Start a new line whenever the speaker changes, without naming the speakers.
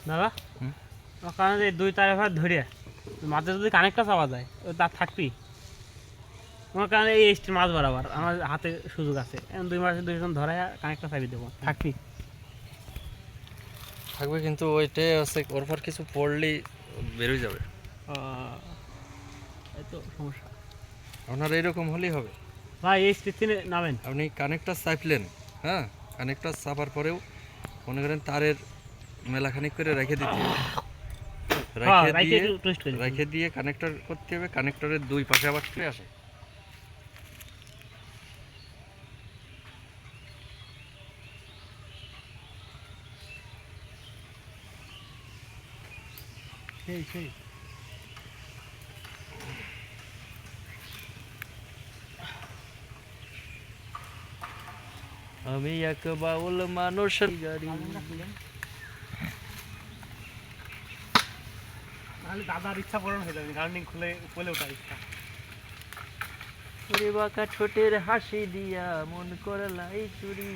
দাদা কারণ এই দুই তারের ভাত ধরে মাঝে যদি কানেকটা চাওয়া যায় তার থাকবি আমার কারণে এই স্টিল মাছ বরাবর আমার হাতে সুযোগ আছে এখন 2 মাসে 2জন ধরে কানেকটা চাবি দেবো থাকবি
থাকবে, কিন্তু ওইটাই আছে, ওর পর কিছু পড়লেই বেরোয় যাবে।
এই তো সমস্যা
আপনার এইরকম হলেই হবে।
ভাই এই স্টিল নামেন
আপনি কানেক্টার চাপলেন, হ্যাঁ, কানেক্টার চাপার পরেও মনে করেন তারের মেলাখানিক করে রেখে দিতে হবে। রেখে দিয়ে কানেক্টর করতে হবে, কানেক্টরের দুই পাশে আবার ট্রে আসে।
সেই সেই
আমি এক বাউল মানুষের গাড়ি।
তাহলে দাদার ইচ্ছা পূরণ হয়ে যাবে গার্ডেনিং খুলে বলে ওঠার ইচ্ছা
ওরে বাঁকা ঠোঁটের হাসি দিয়া মন করলাই চুরি।